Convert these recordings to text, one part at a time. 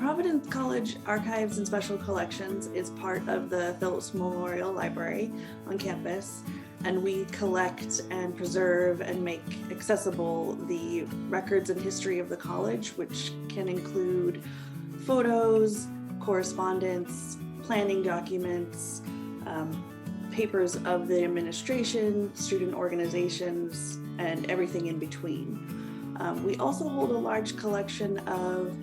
Providence College Archives and Special Collections is part of the Phillips Memorial Library on campus, and we collect and preserve and make accessible the records and history of the college, which can include photos, correspondence, planning documents, papers of the administration, student organizations, and everything in between. We also hold a large collection of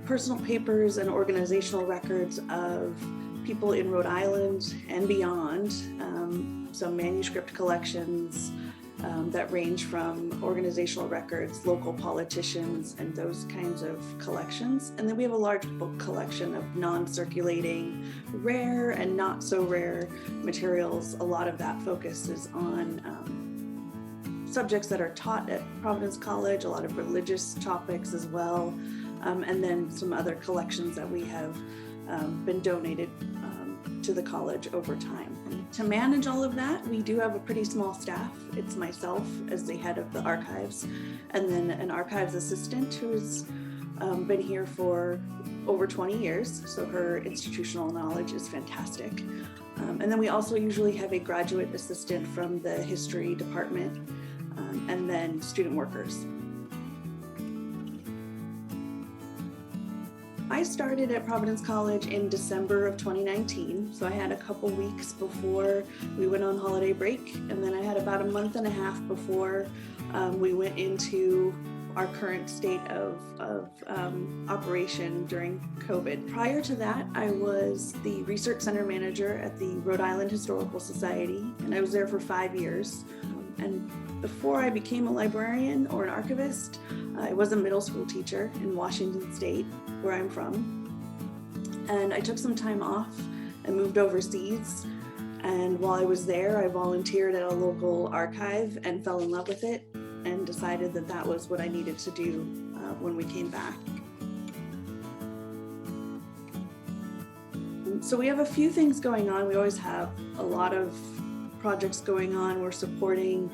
personal papers and organizational records of people in Rhode Island and beyond, some manuscript collections that range from organizational records, local politicians, and those kinds of collections. And then we have a large book collection of non-circulating, rare and not so rare materials. A lot of that focuses on subjects that are taught at Providence College, a lot of religious topics as well, and then some other collections that we have been donated to the college over time. And to manage all of that, we do have a pretty small staff. It's myself as the head of the archives, and then an archives assistant who's been here for over 20 years, so her institutional knowledge is fantastic. And then we also usually have a graduate assistant from the history department, and then student workers. I started at Providence College in December of 2019, so I had a couple weeks before we went on holiday break, and then I had about a month and a half before we went into our current state of operation during COVID. Prior to that, I was the research center manager at the Rhode Island Historical Society, and I was there for 5 years. And before I became a librarian or an archivist, I was a middle school teacher in Washington State, where I'm from. And I took some time off and moved overseas. And while I was there, I volunteered at a local archive and fell in love with it and decided that that was what I needed to do when we came back. So we have a few things going on. We always have a lot of projects going on. We're supporting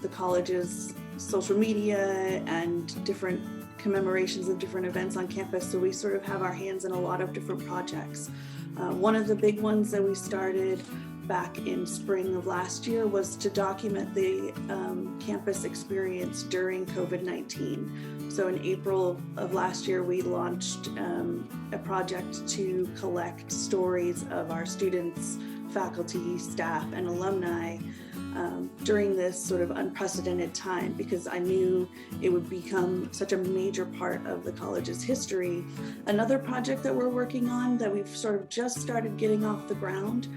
the college's social media and different commemorations of different events on campus. So we sort of have our hands in a lot of different projects. One of the big ones that we started back in spring of last year was to document the campus experience during COVID-19. So in April of last year, we launched a project to collect stories of our students, faculty, staff, and alumni during this sort of unprecedented time, because I knew it would become such a major part of the college's history. Another project that we're working on that we've sort of just started getting off the ground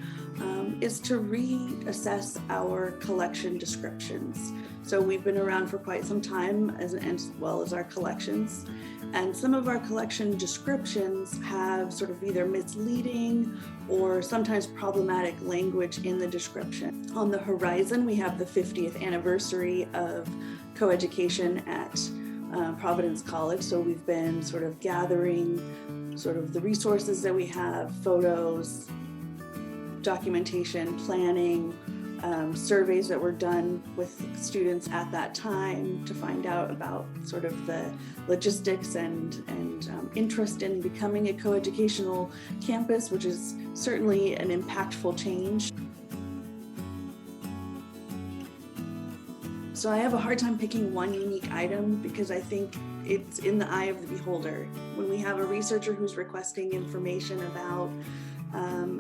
is to reassess our collection descriptions. So we've been around for quite some time, as well as our collections. And some of our collection descriptions have sort of either misleading or sometimes problematic language in the description. On the horizon, we have the 50th anniversary of coeducation at Providence College. So we've been sort of gathering sort of the resources that we have, photos, documentation, planning, surveys that were done with students at that time to find out about sort of the logistics and interest in becoming a coeducational campus, which is certainly an impactful change. So I have a hard time picking one unique item because I think it's in the eye of the beholder. When we have a researcher who's requesting information about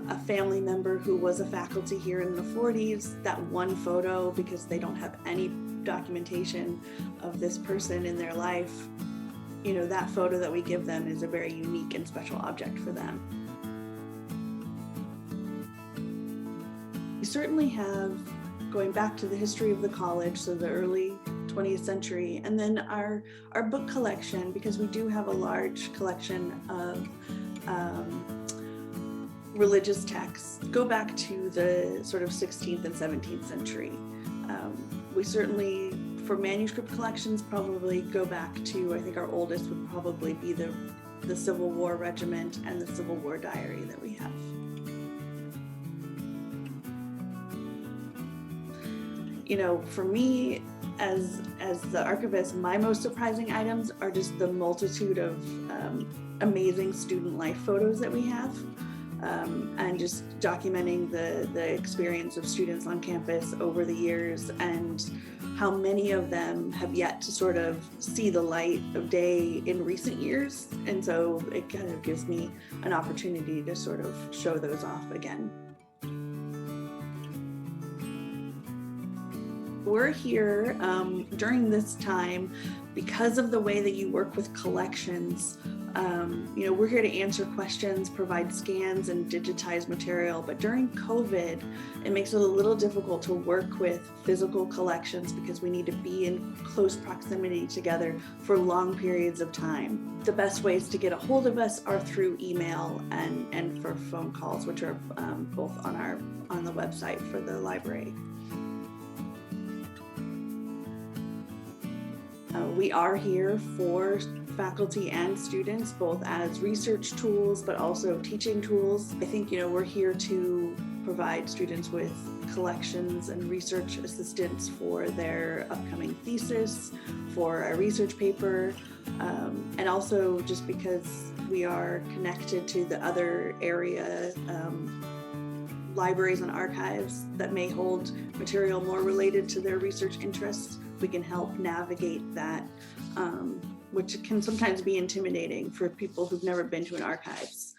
a family member who was a faculty here in the 40s, that one photo, because they don't have any documentation of this person in their life, you know, that photo that we give them is a very unique and special object for them. We certainly have, going back to the history of the college, so the early 20th century, and then our book collection, because we do have a large collection of religious texts, go back to the sort of 16th and 17th century. We certainly, for manuscript collections, probably go back to, I think our oldest would probably be the Civil War Regiment and the Civil War Diary that we have. You know, for me, as the archivist, my most surprising items are just the multitude of amazing student life photos that we have, and just documenting the experience of students on campus over the years and how many of them have yet to sort of see the light of day in recent years. And so it kind of gives me an opportunity to sort of show those off again. We're here during this time because of the way that you work with collections. We're here to answer questions, provide scans, and digitize material. But during COVID, it makes it a little difficult to work with physical collections because we need to be in close proximity together for long periods of time. The best ways to get a hold of us are through email and for phone calls, which are both on the website for the library. We are here for faculty and students, both as research tools, but also teaching tools. I think, we're here to provide students with collections and research assistance for their upcoming thesis, for a research paper, and also just because we are connected to the other area libraries and archives that may hold material more related to their research interests. We can help navigate that, which can sometimes be intimidating for people who've never been to an archives.